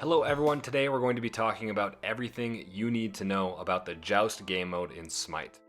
Hello everyone, today we're going to be talking about everything you need to know about the Joust game mode in Smite.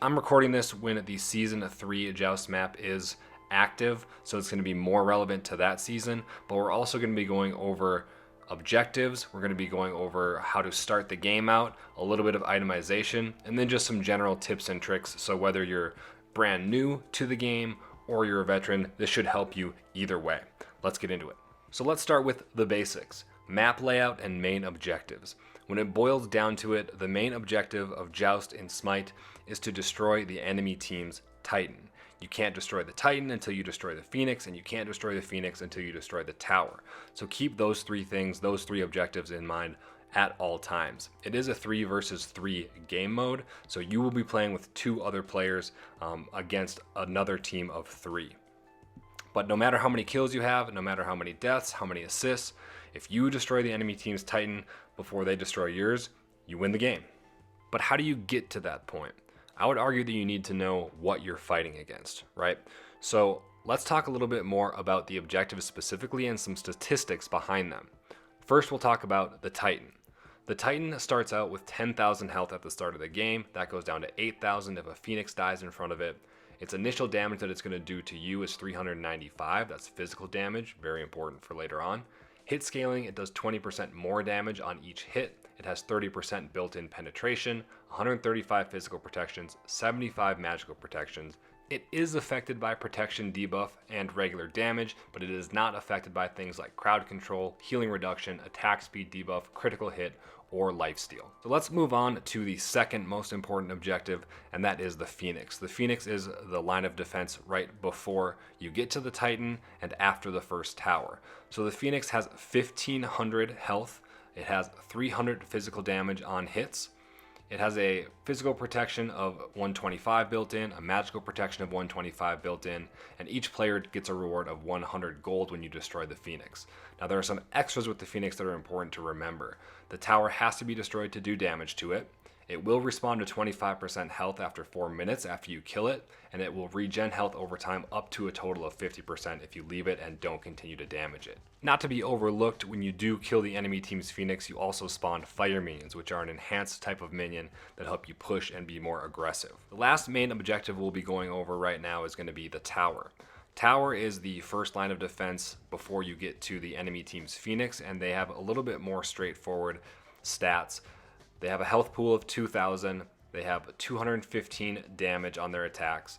I'm recording this when the Season 3 Joust map is active, so it's going to be more relevant to that season, but we're also going to be going over objectives, we're going to be going over how to start the game out, a little bit of itemization, and then just some general tips and tricks, so whether you're brand new to the game or you're a veteran, this should help you either way. Let's get into it. So let's start with the basics. Map layout and main objectives. When it boils down to it, the main objective of Joust in Smite is to destroy the enemy team's Titan. You can't destroy the Titan until you destroy the Phoenix, and you can't destroy the Phoenix until you destroy the tower. So keep those three things, those three objectives in mind at all times. It is a 3 versus 3 game mode, so you will be playing with 2 other players against another team of 3. But no matter how many kills you have, no matter how many deaths, how many assists, if you destroy the enemy team's Titan before they destroy yours, you win the game. But how do you get to that point? I would argue that you need to know what you're fighting against, right? So let's talk a little bit more about the objectives specifically and some statistics behind them. First, we'll talk about the Titan. The Titan starts out with 10,000 health at the start of the game. That goes down to 8,000 if a Phoenix dies in front of it. Its initial damage that it's going to do to you is 395. That's physical damage, very important for later on. Hit scaling, it does 20% more damage on each hit. It has 30% built-in penetration, 135 physical protections, 75 magical protections. It is affected by protection debuff and regular damage, but it is not affected by things like crowd control, healing reduction, attack speed debuff, critical hit, or lifesteal. So let's move on to the second most important objective, and that is the Phoenix. The Phoenix is the line of defense right before you get to the Titan and after the first tower. So the Phoenix has 1,500 health. It has 300 physical damage on hits. It has a physical protection of 125 built in, a magical protection of 125 built in, and each player gets a reward of 100 gold when you destroy the Phoenix. Now there are some extras with the Phoenix that are important to remember. The tower has to be destroyed to do damage to it. It will respawn to 25% health after 4 minutes after you kill it, and it will regen health over time up to a total of 50% if you leave it and don't continue to damage it. Not to be overlooked, when you do kill the enemy team's Phoenix, you also spawn fire minions, which are an enhanced type of minion that help you push and be more aggressive. The last main objective we'll be going over right now is going to be the tower. Tower is the first line of defense before you get to the enemy team's Phoenix, and they have a little bit more straightforward stats. They have a health pool of 2,000. They have 215 damage on their attacks,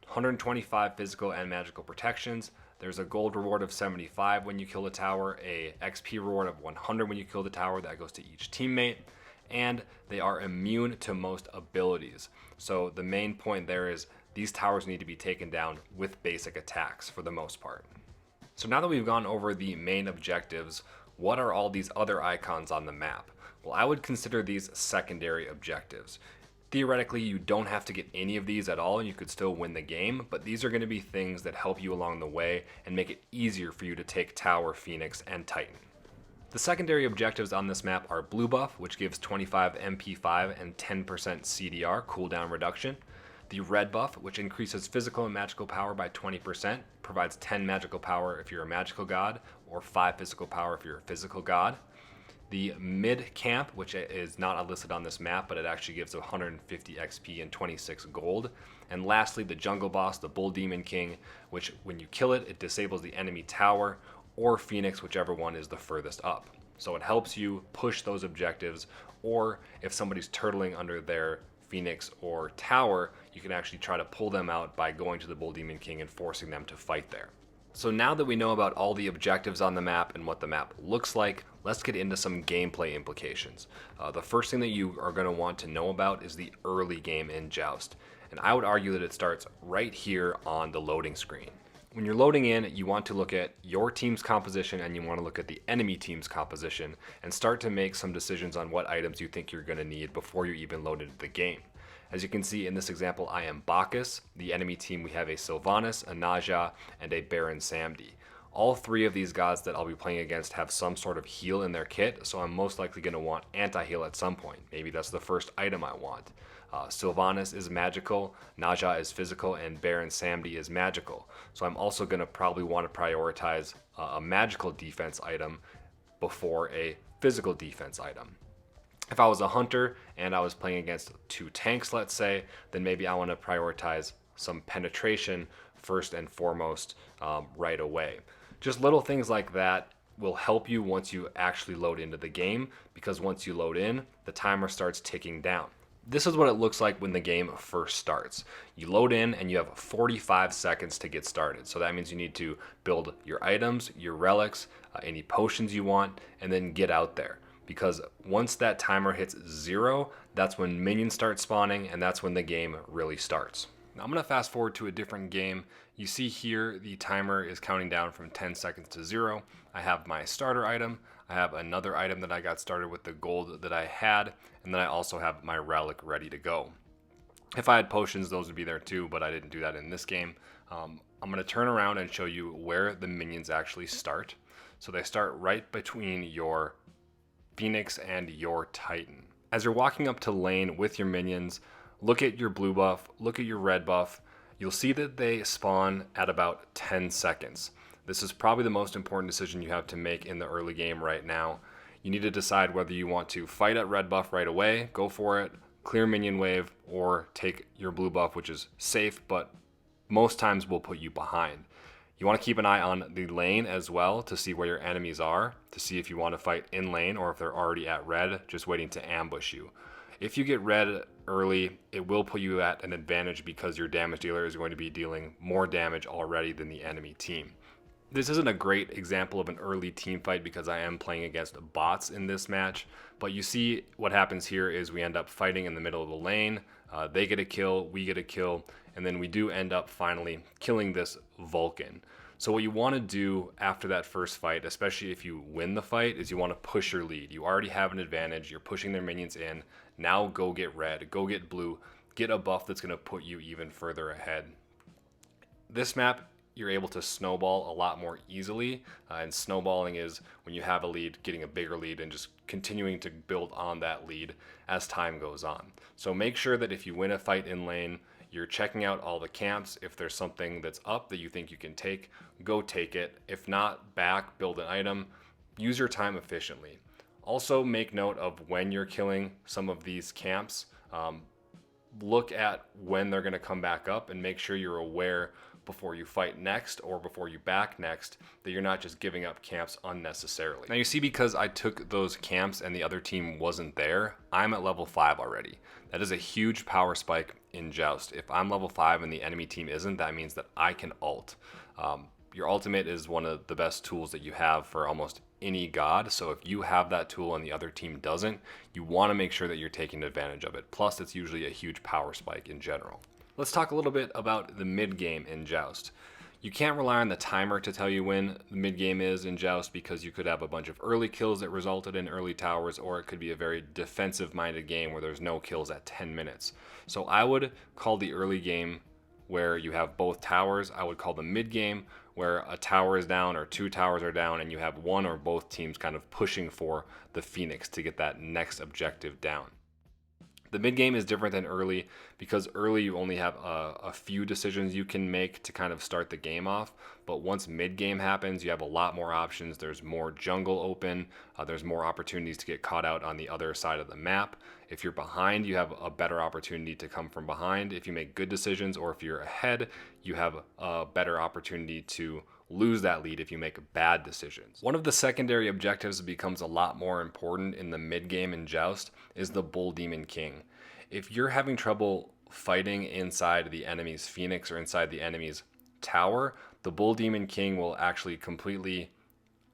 125 physical and magical protections. There's a gold reward of 75 when you kill the tower, a XP reward of 100 when you kill the tower. That goes to each teammate. And they are immune to most abilities. So the main point there is these towers need to be taken down with basic attacks for the most part. So now that we've gone over the main objectives, what are all these other icons on the map? Well, I would consider these secondary objectives. Theoretically, you don't have to get any of these at all and you could still win the game, but these are going to be things that help you along the way and make it easier for you to take Tower, Phoenix, and Titan. The secondary objectives on this map are Blue Buff, which gives 25 MP5 and 10% CDR, cooldown reduction. The Red Buff, which increases physical and magical power by 20%, provides 10 magical power if you're a magical god, or 5 physical power if you're a physical god. The Mid Camp, which is not listed on this map, but it actually gives 150 XP and 26 gold. And lastly, the Jungle Boss, the Bull Demon King, which when you kill it, it disables the enemy tower or Phoenix, whichever one is the furthest up. So it helps you push those objectives, or if somebody's turtling under their Phoenix or tower, you can actually try to pull them out by going to the Bull Demon King and forcing them to fight there. So now that we know about all the objectives on the map and what the map looks like, let's get into some gameplay implications. The first thing that you are going to want to know about is the early game in Joust. And I would argue that it starts right here on the loading screen. When you're loading in, you want to look at your team's composition and you want to look at the enemy team's composition and start to make some decisions on what items you think you're going to need before you even load into the game. As you can see in this example, I am Bacchus. The enemy team, we have a Sylvanas, a Naja, and a Baron Samedi. All three of these gods that I'll be playing against have some sort of heal in their kit, so I'm most likely going to want anti-heal at some point. Maybe that's the first item I want. Sylvanas is magical, Naja is physical, and Baron Samedi is magical. So I'm also going to probably want to prioritize a magical defense item before a physical defense item. If I was a hunter and I was playing against 2 tanks, let's say, then maybe I want to prioritize some penetration first and foremost right away. Just little things like that will help you once you actually load into the game, because once you load in, the timer starts ticking down. This is what it looks like when the game first starts. You load in and you have 45 seconds to get started. So that means you need to build your items, your relics, any potions you want, and then get out there. Because once that timer hits 0, that's when minions start spawning, and that's when the game really starts. Now I'm going to fast forward to a different game. You see here the timer is counting down from 10 seconds to 0. I have my starter item. I have another item that I got started with the gold that I had, and then I also have my relic ready to go. If I had potions, those would be there too, but I didn't do that in this game. I'm going to turn around and show you where the minions actually start. So they start right between your Phoenix and your Titan. As you're walking up to lane with your minions, look at your blue buff, look at your red buff. You'll see that they spawn at about 10 seconds. This is probably the most important decision you have to make in the early game right now. You need to decide whether you want to fight at red buff right away, go for it, clear minion wave, or take your blue buff, which is safe, but most times will put you behind. You want to keep an eye on the lane as well to see where your enemies are, to see if you want to fight in lane or if they're already at red, just waiting to ambush you. If you get red early, it will put you at an advantage because your damage dealer is going to be dealing more damage already than the enemy team. This isn't a great example of an early team fight because I am playing against bots in this match, but you see what happens here is we end up fighting in the middle of the lane. They get a kill, we get a kill, and then we do end up finally killing this Vulcan. So what you want to do after that first fight, especially if you win the fight, is you want to push your lead. You already have an advantage. You're pushing their minions in. Now go get red, go get blue, get a buff that's going to put you even further ahead. This map, you're able to snowball a lot more easily, and snowballing is when you have a lead, getting a bigger lead and just continuing to build on that lead as time goes on. So make sure that if you win a fight in lane, you're checking out all the camps. If there's something that's up that you think you can take, go take it. If not, back, build an item, use your time efficiently. Also make note of when you're killing some of these camps. Look at when they're going to come back up and make sure you're aware before you fight next or before you back next that you're not just giving up camps unnecessarily. Now you see, because I took those camps and the other team wasn't there, I'm at level 5 already. That is a huge power spike in Joust. If I'm level 5 and the enemy team isn't, that means that I can ult. Your ultimate is one of the best tools that you have for almost any god, so if you have that tool and the other team doesn't, you want to make sure that you're taking advantage of it. Plus, it's usually a huge power spike in general. Let's talk a little bit about the mid game in Joust. You can't rely on the timer to tell you when the mid game is in Joust, because you could have a bunch of early kills that resulted in early towers, or it could be a very defensive minded game where there's no kills at 10 minutes. So I would call the early game where you have both towers. I would call the mid game where a tower is down or 2 towers are down and you have one or both teams kind of pushing for the Phoenix to get that next objective down. The mid game is different than early because early you only have a few decisions you can make to kind of start the game off. But once mid game happens, you have a lot more options. There's more jungle open. There's more opportunities to get caught out on the other side of the map. If you're behind, you have a better opportunity to come from behind if you make good decisions, or if you're ahead, you have a better opportunity to lose that lead if you make bad decisions. One of the secondary objectives that becomes a lot more important in the mid game in Joust is the Bull Demon King. If you're having trouble fighting inside the enemy's Phoenix or inside the enemy's tower, the Bull Demon King will actually completely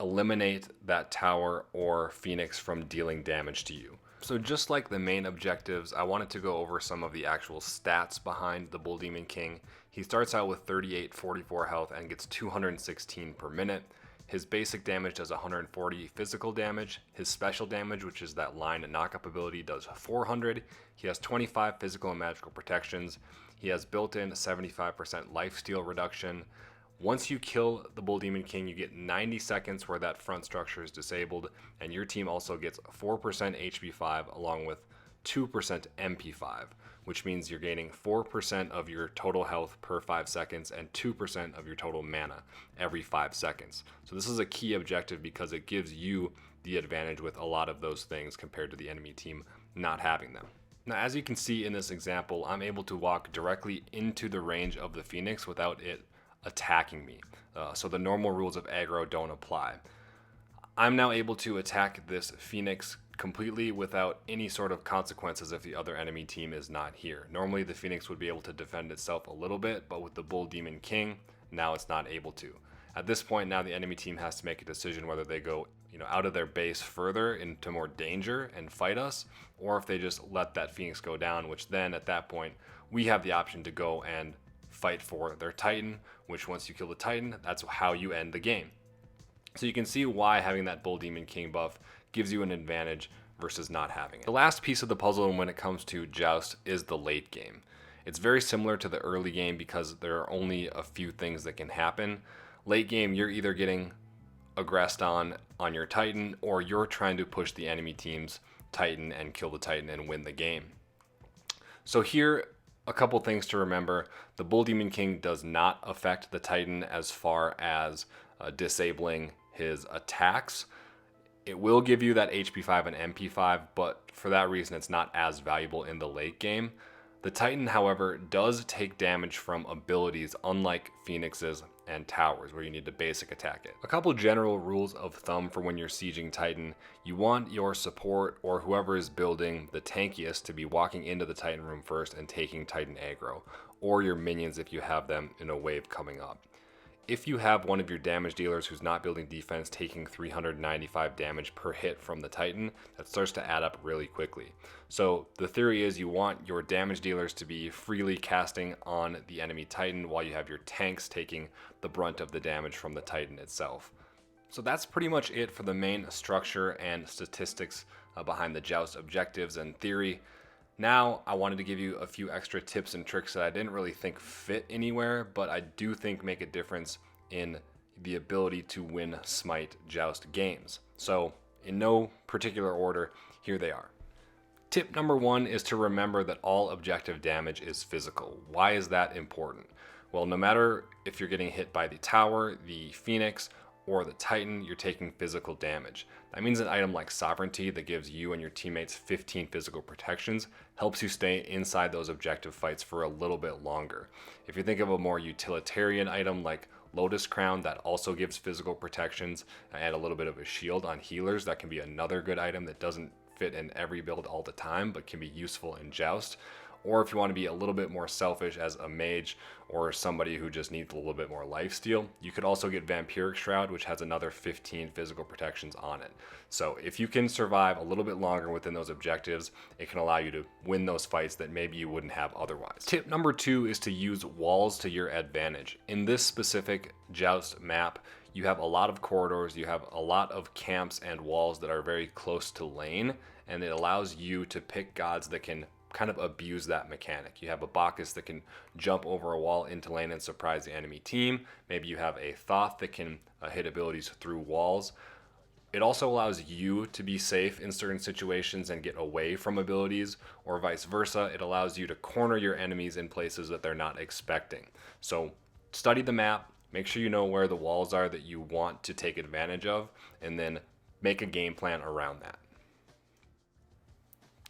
eliminate that tower or Phoenix from dealing damage to you. So just like the main objectives, I wanted to go over some of the actual stats behind the Bull Demon King. He starts out with 3844 health and gets 216 per minute. His basic damage does 140 physical damage. His special damage, which is that line and knock-up ability, does 400. He has 25 physical and magical protections. He has built-in 75% lifesteal reduction. Once you kill the Bull Demon King, you get 90 seconds where that front structure is disabled, and your team also gets 4% HP5 along with 2% MP5, which means you're gaining 4% of your total health per 5 seconds and 2% of your total mana every 5 seconds. So this is a key objective because it gives you the advantage with a lot of those things compared to the enemy team not having them. Now, as you can see in this example, I'm able to walk directly into the range of the Phoenix without it attacking me. So the normal rules of aggro don't apply. I'm now able to attack this Phoenix completely without any sort of consequences if the other enemy team is not here. Normally the Phoenix would be able to defend itself a little bit, but with the Bull Demon King, now it's not able to. At this point, now the enemy team has to make a decision whether they go out of their base further into more danger and fight us, or if they just let that Phoenix go down, which then at that point, we have the option to go and fight for their Titan, which once you kill the Titan, that's how you end the game. So you can see why having that Bull Demon King buff gives you an advantage versus not having it. The last piece of the puzzle when it comes to Joust is the late game. It's very similar to the early game because there are only a few things that can happen. Late game, you're either getting aggressed on your Titan, or you're trying to push the enemy team's Titan and kill the Titan and win the game. So here, a couple things to remember. The Bull Demon King does not affect the Titan as far as disabling his attacks. It will give you that HP 5 and MP 5, but for that reason it's not as valuable in the late game. The Titan, however, does take damage from abilities unlike Phoenixes and Towers, where you need to basic attack it. A couple general rules of thumb for when you're sieging Titan: you want your support or whoever is building the tankiest to be walking into the Titan room first and taking Titan aggro, or your minions if you have them in a wave coming up. If you have one of your damage dealers who's not building defense taking 395 damage per hit from the Titan, that starts to add up really quickly. So the theory is you want your damage dealers to be freely casting on the enemy Titan while you have your tanks taking the brunt of the damage from the Titan itself. So that's pretty much it for the main structure and statistics behind the Joust objectives and theory. Now, I wanted to give you a few extra tips and tricks that I didn't really think fit anywhere, but I do think make a difference in the ability to win Smite Joust games. So, in no particular order, here they are. Tip number 1 is to remember that all objective damage is physical. Why is that important? Well, no matter if you're getting hit by the Tower, the Phoenix, or the Titan, you're taking physical damage. That means an item like Sovereignty that gives you and your teammates 15 physical protections helps you stay inside those objective fights for a little bit longer. If you think of a more utilitarian item like Lotus Crown that also gives physical protections and a little bit of a shield on healers, that can be another good item that doesn't fit in every build all the time but can be useful in Joust. Or if you want to be a little bit more selfish as a mage or somebody who just needs a little bit more lifesteal, you could also get Vampiric Shroud, which has another 15 physical protections on it. So if you can survive a little bit longer within those objectives, it can allow you to win those fights that maybe you wouldn't have otherwise. Tip number 2 is to use walls to your advantage. In this specific Joust map, you have a lot of corridors, you have a lot of camps and walls that are very close to lane, and it allows you to pick gods that can kind of abuse that mechanic. You have a Bacchus that can jump over a wall into lane and surprise the enemy team. Maybe you have a Thoth that can hit abilities through walls. It also allows you to be safe in certain situations and get away from abilities, or vice versa. It allows you to corner your enemies in places that they're not expecting. So study the map, make sure you know where the walls are that you want to take advantage of, and then make a game plan around that.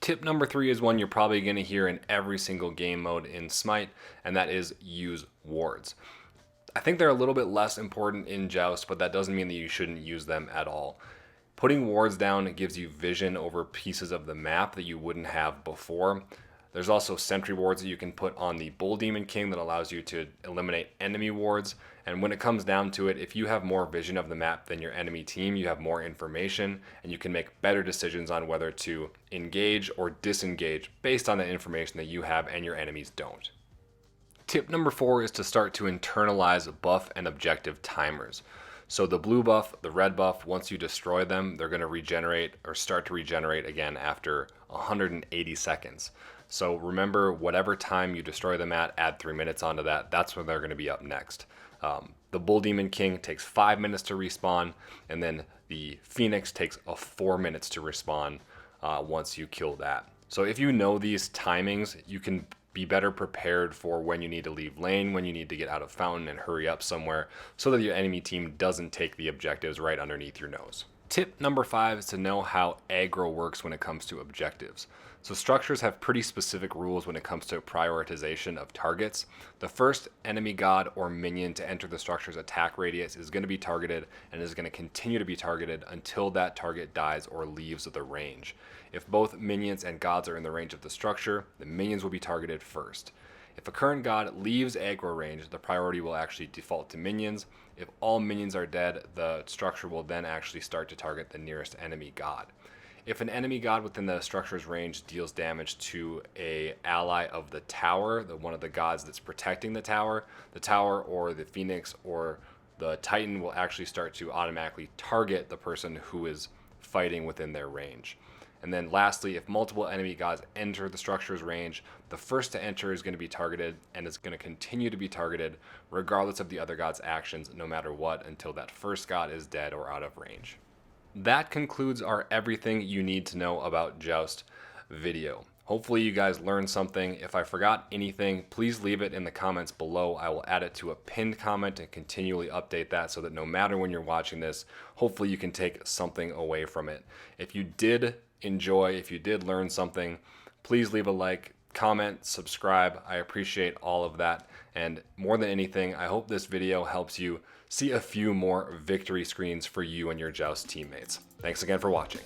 Tip number 3 is one you're probably going to hear in every single game mode in Smite, and that is use wards. I think they're a little bit less important in Joust, but that doesn't mean that you shouldn't use them at all. Putting wards down gives you vision over pieces of the map that you wouldn't have before. There's also sentry wards that you can put on the Bull Demon King that allows you to eliminate enemy wards. And when it comes down to it, if you have more vision of the map than your enemy team, you have more information and you can make better decisions on whether to engage or disengage based on the information that you have and your enemies don't. Tip number 4 is to start to internalize buff and objective timers. So the blue buff, the red buff, once you destroy them, they're going to regenerate or start to regenerate again after 180 seconds. So remember, whatever time you destroy them at, add 3 minutes onto that. That's when they're going to be up next. The Bull Demon King takes 5 minutes to respawn, and then the Phoenix takes 4 minutes to respawn once you kill that. So if you know these timings, you can be better prepared for when you need to leave lane, when you need to get out of fountain and hurry up somewhere so that your enemy team doesn't take the objectives right underneath your nose. Tip number 5 is to know how aggro works when it comes to objectives. So structures have pretty specific rules when it comes to prioritization of targets. The first enemy god or minion to enter the structure's attack radius is going to be targeted and is going to continue to be targeted until that target dies or leaves the range. If both minions and gods are in the range of the structure, the minions will be targeted first. If a current god leaves aggro range, the priority will actually default to minions. If all minions are dead, the structure will then actually start to target the nearest enemy god. If an enemy god within the structure's range deals damage to an ally of the tower, one of the gods that's protecting the tower or the phoenix or the titan will actually start to automatically target the person who is fighting within their range. And then lastly, if multiple enemy gods enter the structure's range, the first to enter is going to be targeted and is going to continue to be targeted regardless of the other god's actions, no matter what, until that first god is dead or out of range. That concludes our everything you need to know about Joust video. Hopefully you guys learned something. If I forgot anything, please leave it in the comments below. I will add it to a pinned comment and continually update that so that no matter when you're watching this, hopefully you can take something away from it. If you did enjoy, if you did learn something, please leave a like, comment, subscribe. I appreciate all of that. And more than anything, I hope this video helps you see a few more victory screens for you and your Joust teammates. Thanks again for watching.